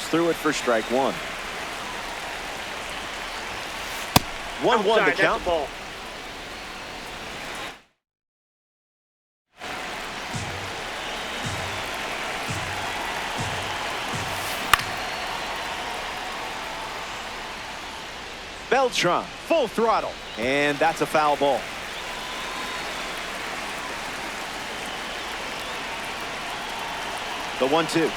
through it for strike one. 1-1 the count. Ball. Beltran, full throttle. And that's a foul ball. The 1-2.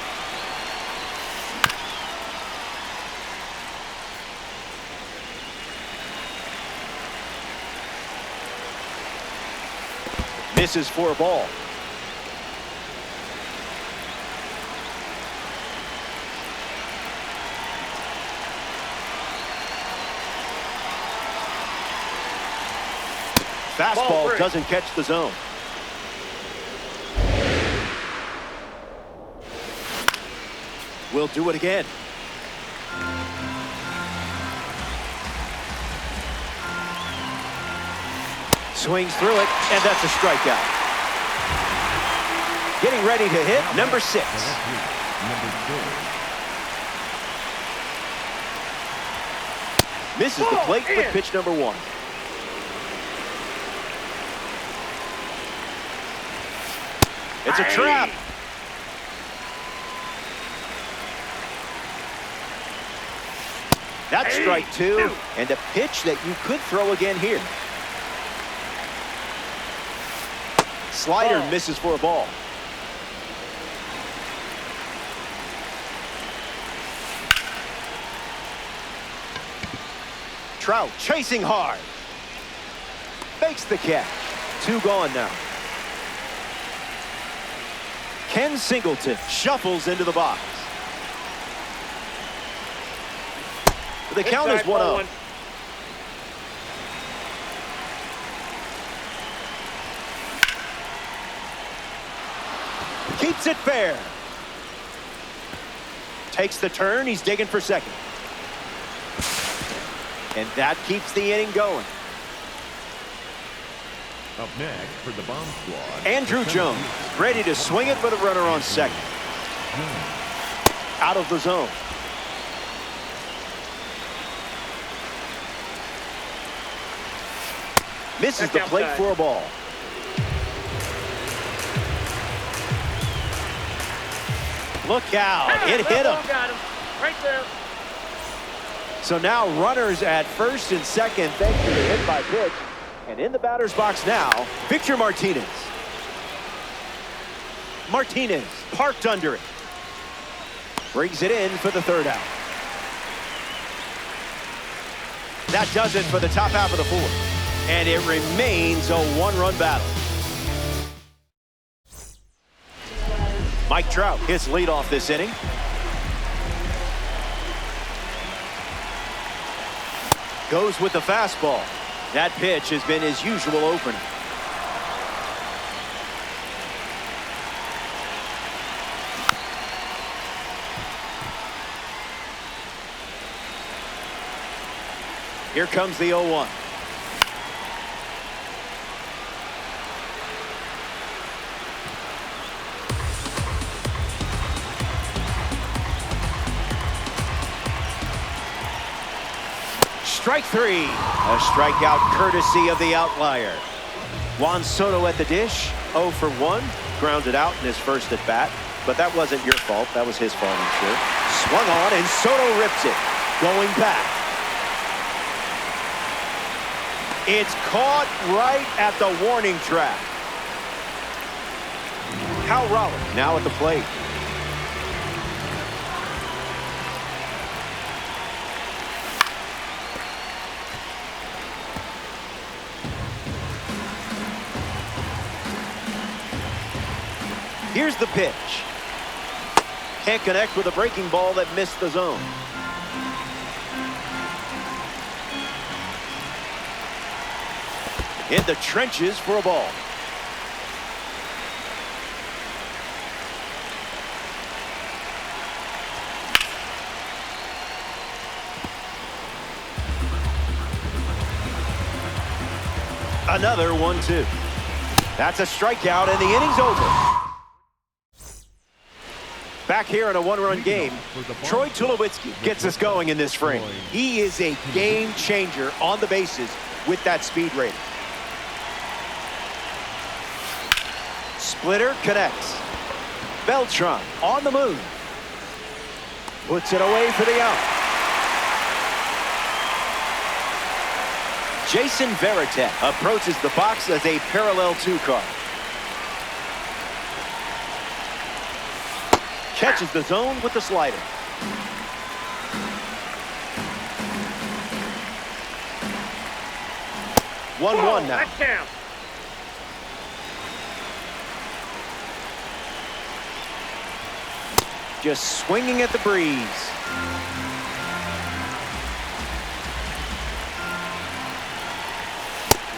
Misses for a ball. Fastball doesn't catch the zone. We'll do it again. Swings through it, and that's a strikeout. Getting ready to hit number 6. Misses the plate with pitch number 1. It's a trap. That's strike 2, and a pitch that you could throw again here. Slider misses for a ball. Trout chasing hard. Makes the catch. 2 gone now. Ken Singleton shuffles into the box. The count is 1-0. Keeps it fair. Takes the turn. He's digging for second. And that keeps the inning going. Up next for the bomb squad, Andrew Jones, ready to swing it with a runner on second. Out of the zone. Misses the plate for a ball. Look out. It hit him. Got him. Right there. So now runners at first and second thanks to the hit by pitch. And in the batter's box now, Victor Martinez. Martinez parked under it. Brings it in for the third out. That does it for the top half of the fourth. And it remains a one-run battle. Mike Trout hits leadoff this inning. Goes with the fastball. That pitch has been his usual opener. Here comes the 0-1. Strike 3. A strikeout courtesy of the outlier. Juan Soto at the dish. 0 for 1. Grounded out in his first at bat. But that wasn't your fault. That was his fault, I'm sure. Swung on and Soto rips it. Going back. It's caught right at the warning track. Cal Raleigh now at the plate. Here's the pitch. Can't connect with a breaking ball that missed the zone. In the trenches for a ball. Another 1-2. That's a strikeout and the inning's over. Back Back here in a one-run game, Troy Tulowitzki gets us going in this frame. He is a game changer on the bases with that speed rating. Splitter connects. Beltran on the move. Puts it away for the out. Jason Varitek approaches the box as a parallel 2 card. Catches the zone with the slider. One now. That's down. Just swinging at the breeze.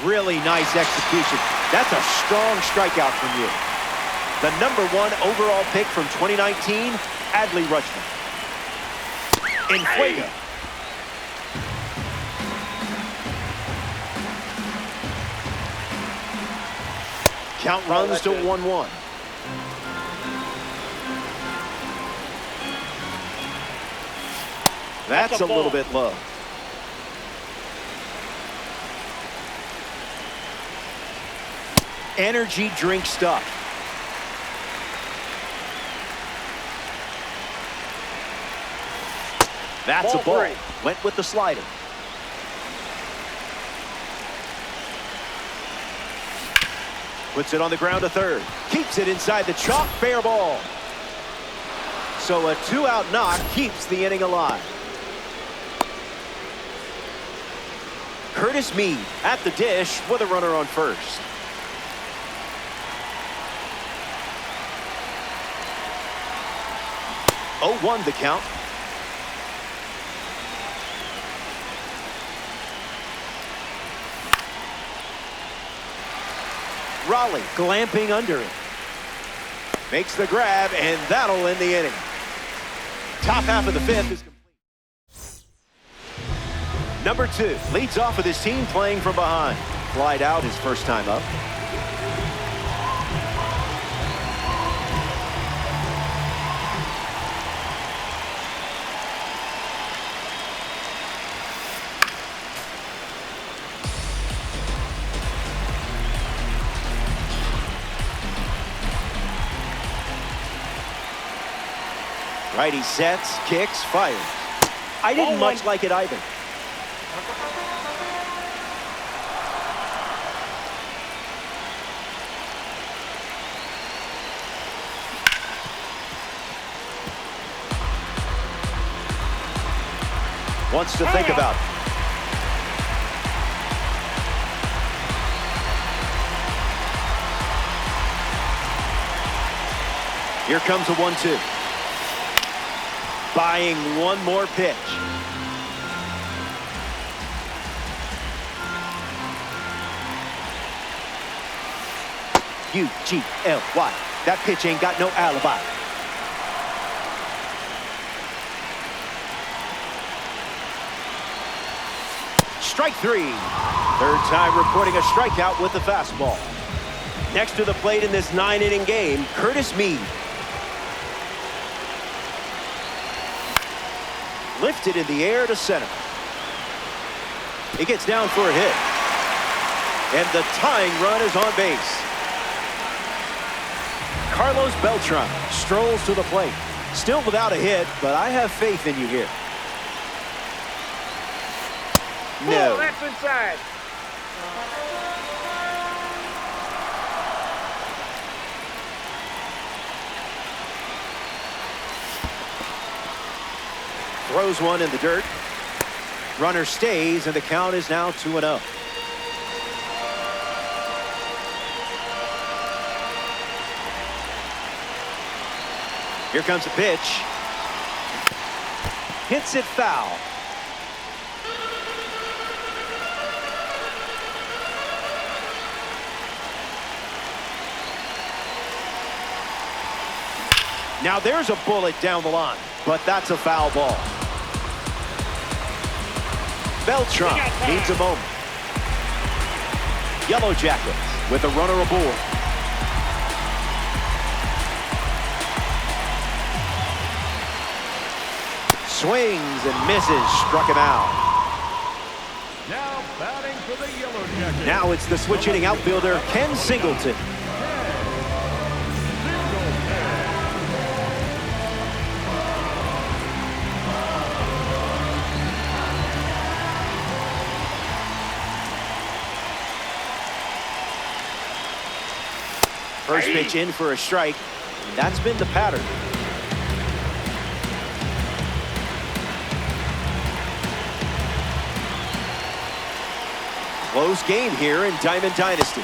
Really nice execution. That's a strong strikeout from you. The #1 overall pick from 2019, Adley Rutschman. In Fuego. Count runs to 1-1. That's a little bit low. Energy drink stuff. That's a ball. Went with the slider. Puts it on the ground to third. Keeps it inside the chalk. Fair ball. So a 2-out knock keeps the inning alive. Curtis Mead at the dish with a runner on first. Oh, 0-1 the count. Raleigh glamping under it. Makes the grab, and that'll end the inning. Top half of the 5th is complete. #2 leads off with his team playing from behind. Flied out his first time up. Righty sets, kicks, fires. I didn't much like it either. Wants to think about it. Here comes a 1-2. Buying one more pitch. UGLY. That pitch ain't got no alibi. Strike 3. Third time recording a strikeout with the fastball. Next to the plate in this 9-inning game, Curtis Mead. Lifted in the air to center. He gets down for a hit. And the tying run is on base. Carlos Beltran strolls to the plate. Still without a hit, but I have faith in you here. No. That's inside. Throws one in the dirt. Runner stays, and the count is now 2-0. Here comes a pitch. Hits it foul. Now there's a bullet down the line, but that's a foul ball. Beltran needs a moment. Yellow Jackets with a runner aboard. Swings and misses. Struck him out. Now batting for the Yellow Jackets. Now it's the switch hitting outfielder, Ken Singleton. First pitch in for a strike. That's been the pattern. Close game here in Diamond Dynasty.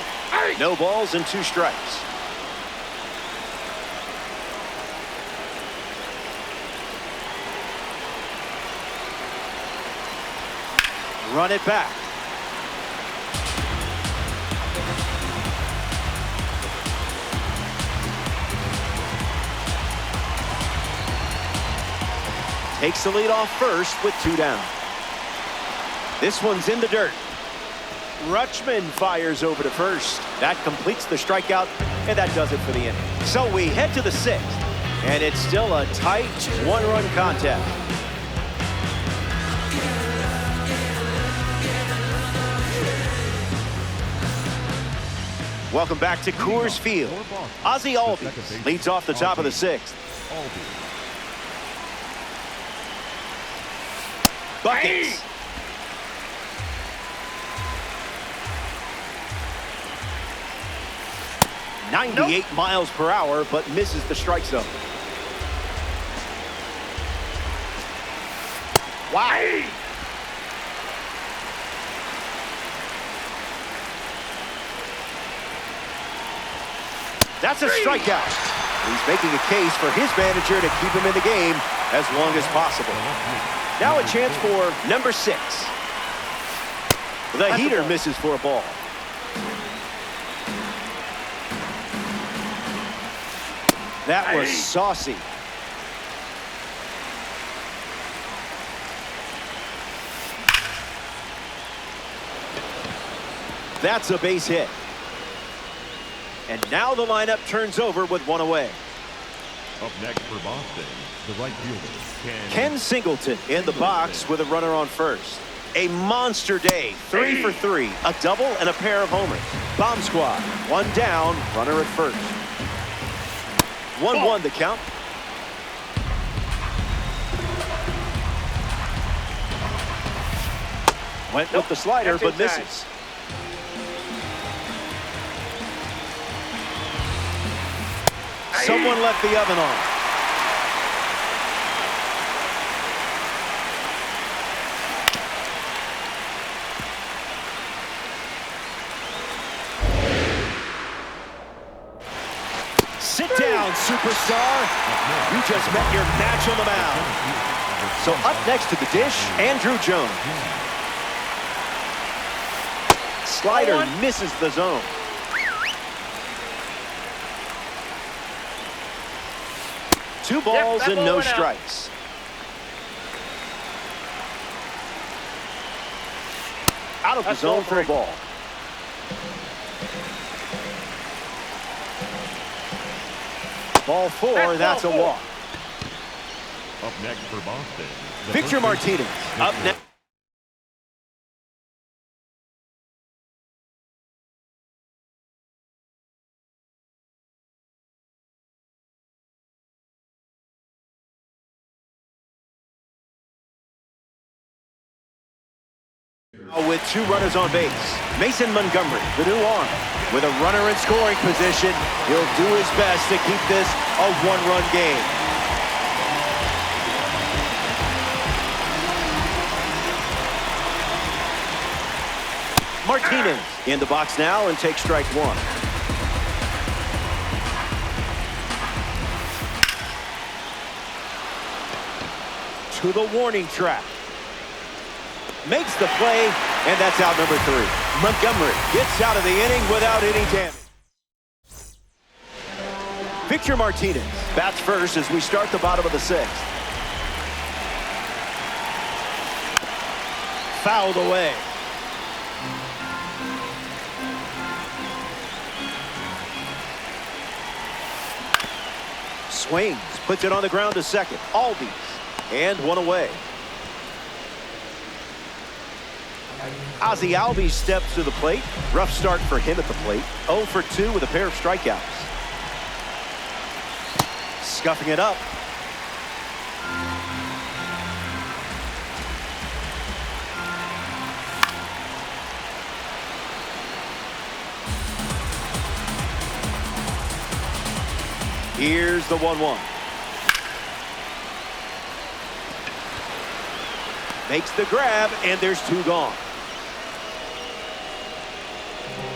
No balls and 2 strikes. Run it back. Takes the lead off first with 2 down. This one's in the dirt. Rutschman fires over to first. That completes the strikeout, and that does it for the inning. So we head to the 6th, and it's still a tight 1-run contest. Welcome back to Coors Field. Ozzie Albies leads off the top of the 6th. Buckets. 98 miles per hour, but misses the strike zone. Wow. That's a strikeout. He's making a case for his manager to keep him in the game as long as possible. Now a chance for number 6. The heater misses for a ball. That was saucy. That's a base hit. And now the lineup turns over with 1 away. Up next for Boston, the right fielder, Ken Singleton in the box with a runner on first. A monster day, 3 for 3, a double and a pair of homers. Bomb squad, 1 down, runner at first. 1-1 the count. Went with the slider, but misses. Someone left the oven on. Sit down, superstar. You just met your match on the mound. So up next to the dish, Andruw Jones. Slider misses the zone. Two balls and no strikes. Out of the zone for a ball. Ball 4, that's a walk. Up next for Boston, Victor Martinez. Up next. With 2 runners on base, Mason Montgomery, the new arm, with a runner in scoring position. He'll do his best to keep this a 1-run game. Martinez in the box now and takes strike 1. To the warning track. Makes the play, and that's out number 3. Montgomery gets out of the inning without any damage. Victor Martinez bats first as we start the bottom of the 6th. Fouled away. Swings, puts it on the ground to second. Albies And one away. Ozzie Albies steps to the plate. Rough start for him at the plate. 0 for 2 with a pair of strikeouts. Scuffing it up. Here's the 1-1. Makes the grab, and there's 2 gone.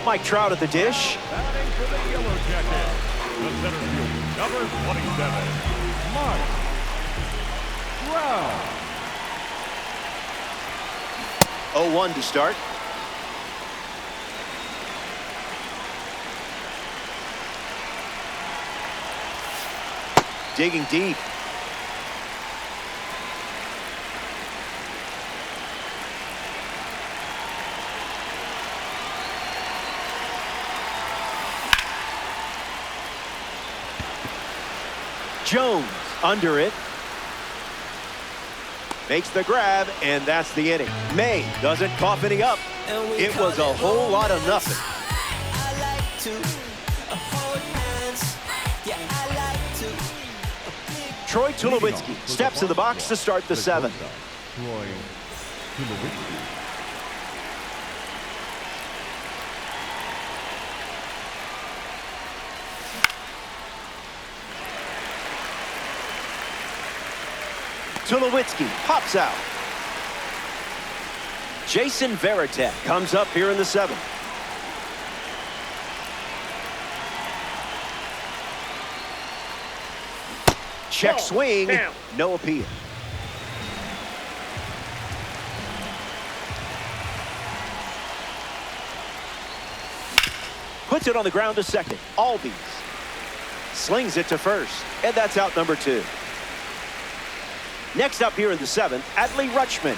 Mike Trout at the dish. Batting for the Yellow Jackets, the center fielder, number 27, Mike Trout. 0-1 to start. Digging deep. Jones under it. Makes the grab, and that's the inning. May doesn't cough any up. It was a whole lot of nothing. Troy Tulowitzki steps to the box to start the 7th. Troy Tulowitzki. Tulowitzki pops out. Jason Varitek comes up here in the 7th. Check swing, no appeal. Puts it on the ground to second. Albies slings it to first, and that's out number 2. Next up here in the 7th, Adley Rutschman.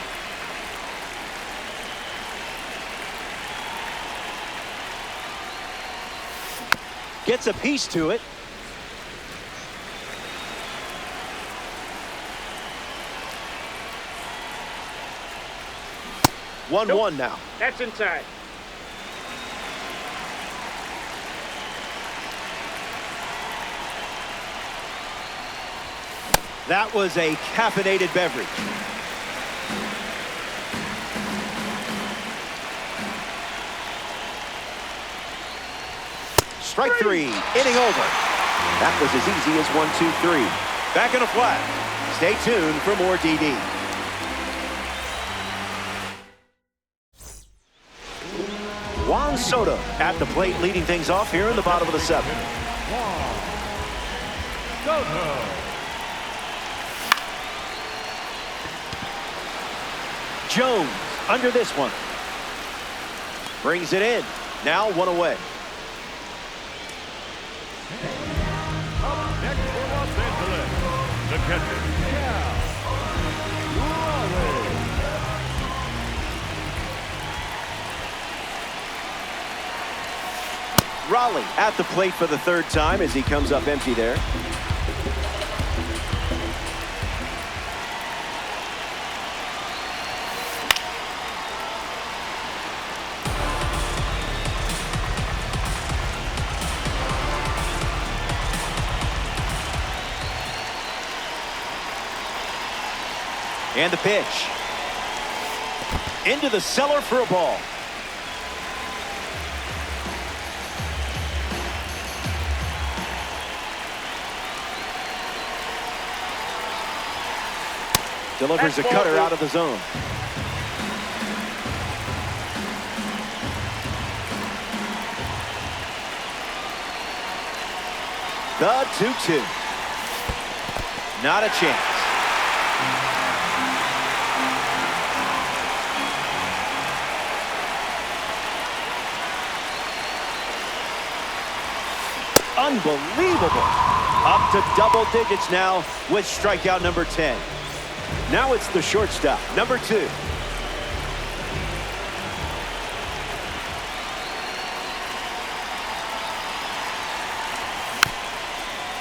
Gets a piece to it. Nope. 1-1 now. That's inside. That was a caffeinated beverage. Strike 3, inning over. That was as easy as 1, 2, 3. Back in a flat. Stay tuned for more DD. Juan Soto at the plate, leading things off here in the bottom of the 7th. Juan Soto. Jones under this one. Brings it in. Now 1 away. Up next for Los Angeles, the catcher, Cal Raleigh. Raleigh at the plate for the 3rd time as he comes up empty there. And the pitch. Into the cellar for a ball. Delivers a cutter out of the zone. The 2-2. Not a chance. Unbelievable. Up to double digits now with strikeout number 10. Now it's the shortstop, number 2.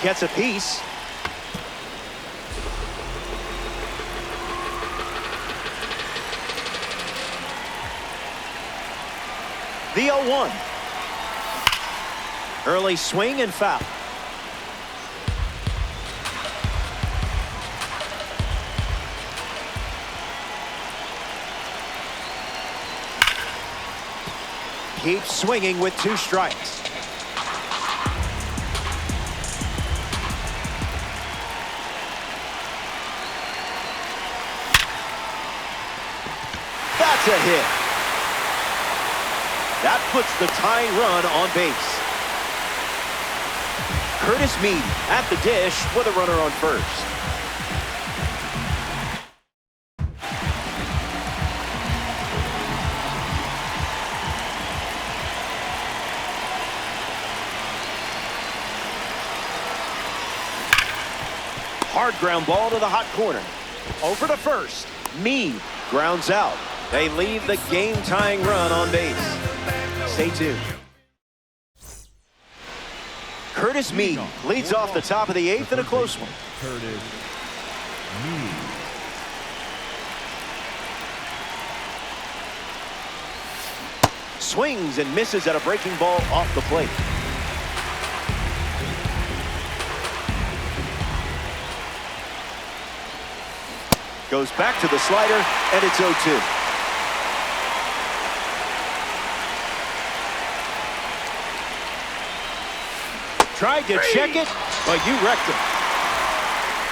Gets a piece. The 0-1. Early swing and foul. Keeps swinging with 2 strikes. That's a hit. That puts the tying run on base. Curtis Mead at the dish with a runner on first. Hard ground ball to the hot corner. Over to first. Mead grounds out. They leave the game-tying run on base. Stay tuned. Curtis Mead leads off the top of the 8th in a close one. Curtis Mead. Swings and misses at a breaking ball off the plate. Goes back to the slider, and it's 0-2. Tried to check it, but you wrecked him.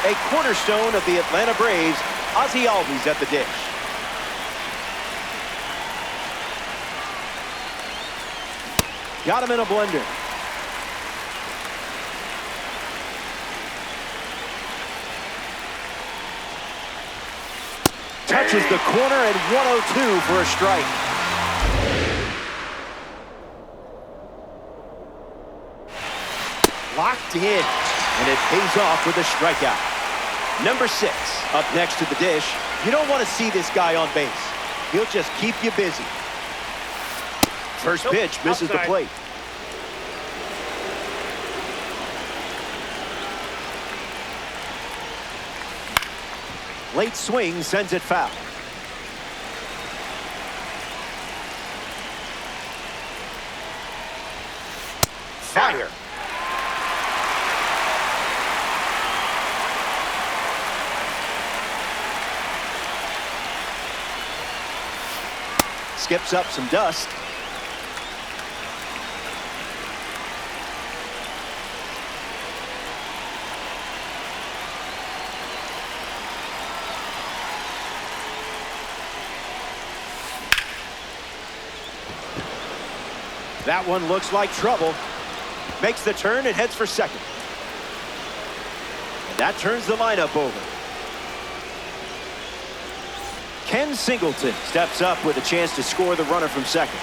A cornerstone of the Atlanta Braves, Ozzie Albies at the dish. Got him in a blender. Touches the corner and 1-0-2 for a strike. Locked in, and it pays off with a strikeout. Number 6 up next to the dish. You don't want to see this guy on base. He'll just keep you busy. First pitch misses the plate. Late swing sends it foul. Fire. Skips up some dust. That one looks like trouble. Makes the turn and heads for second. And that turns the lineup over. Ken Singleton steps up with a chance to score the runner from second.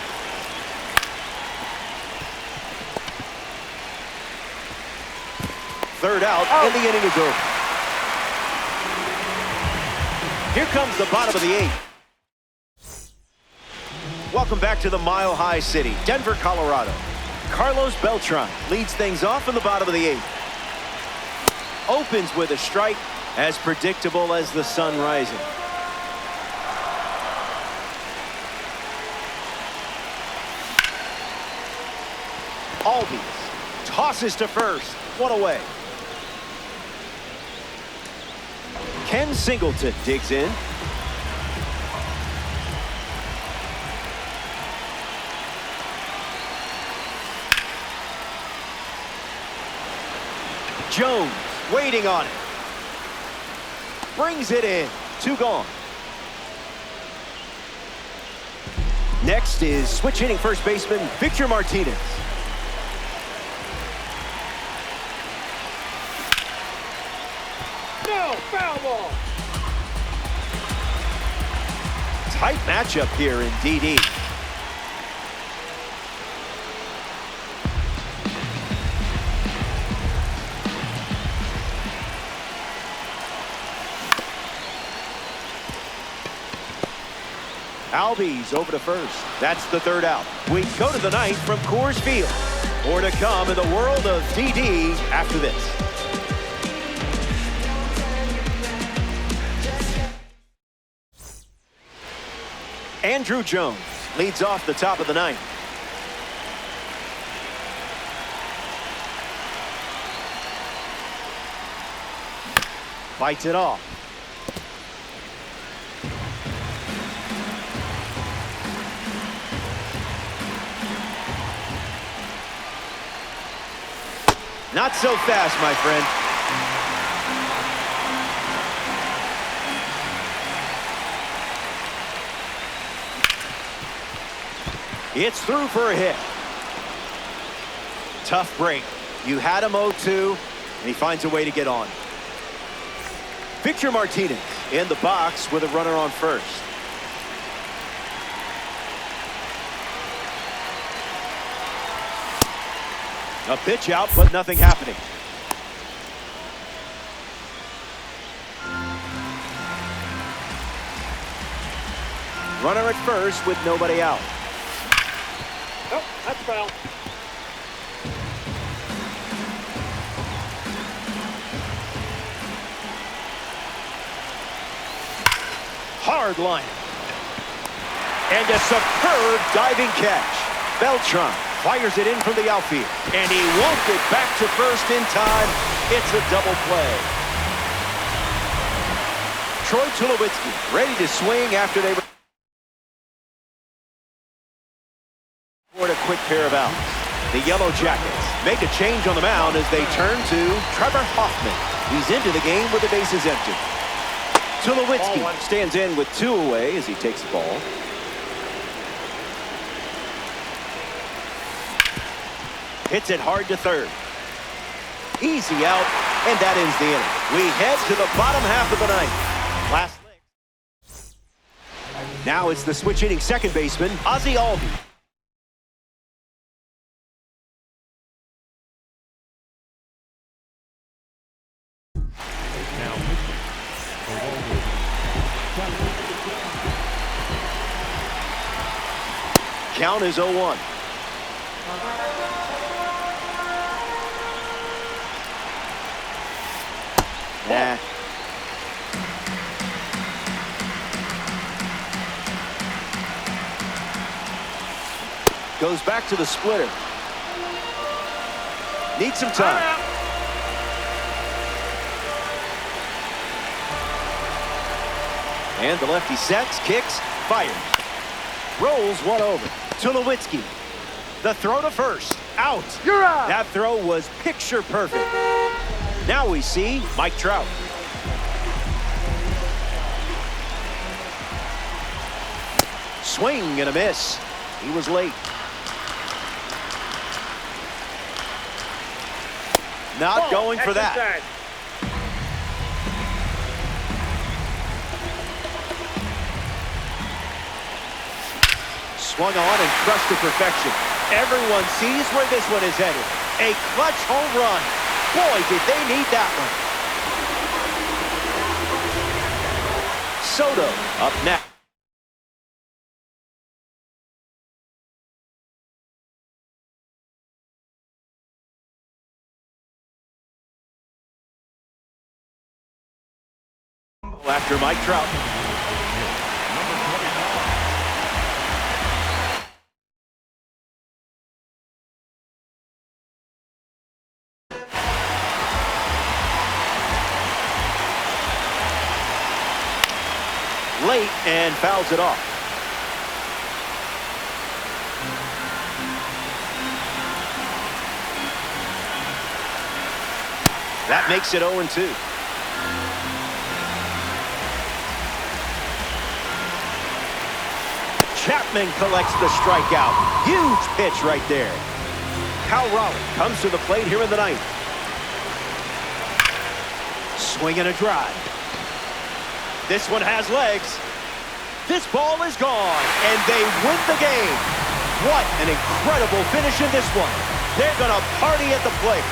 Third out, and the inning is over. Here comes the bottom of the 8th. Welcome back to the Mile High City, Denver, Colorado. Carlos Beltran leads things off in the bottom of the 8th. Opens with a strike, as predictable as the sun rising. Albies tosses to first. One away. Ken Singleton digs in. Jones waiting on it. Brings it in. 2 gone. Next is switch hitting first baseman Victor Martinez. No, foul ball. Tight matchup here in DD. Albies over to first. That's the 3rd out. We go to the 9th from Coors Field. More to come in the world of DD after this. Andruw Jones leads off the top of the 9th. Fights it off. Not so fast, my friend. It's through for a hit. Tough break. You had him 0-2, and he finds a way to get on. Victor Martinez in the box with a runner on first. A pitch out, but nothing happening. Runner at first with nobody out. Oh, that's foul. Hard line. And a superb diving catch. Beltran fires it in from the outfield. And he won't get back to first in time. It's a double play. Troy Tulowitzki ready to swing after they scored a quick pair of outs. The Yellow Jackets make a change on the mound as they turn to Trevor Hoffman. He's into the game with the bases empty. Tulowitzki stands in with 2 away as he takes the ball. Hits it hard to third. Easy out, and that ends the inning. We head to the bottom half of the ninth. Last leg. Now it's the switch hitting second baseman, Ozzie Albies. Count is 0-1. Nah. Goes back to the splitter. Needs some time. And the lefty sets, kicks, fires. Rolls one over. Tulowitzki. The throw to first. Out. You're out. That throw was picture perfect. Now we see Mike Trout. Swing and a miss. He was late. Not going for that. Swung on and crushed to perfection. Everyone sees where this one is headed. A clutch home run. Boy, did they need that one. Soto up next. After Mike Trout. Late and fouls it off. That makes it 0-2. Chapman collects the strikeout. Huge pitch right there. Cal Raleigh comes to the plate here in the ninth. Swing and a drive. This one has legs. This ball is gone, and they win the game. What an incredible finish in this one. They're going to party at the plate.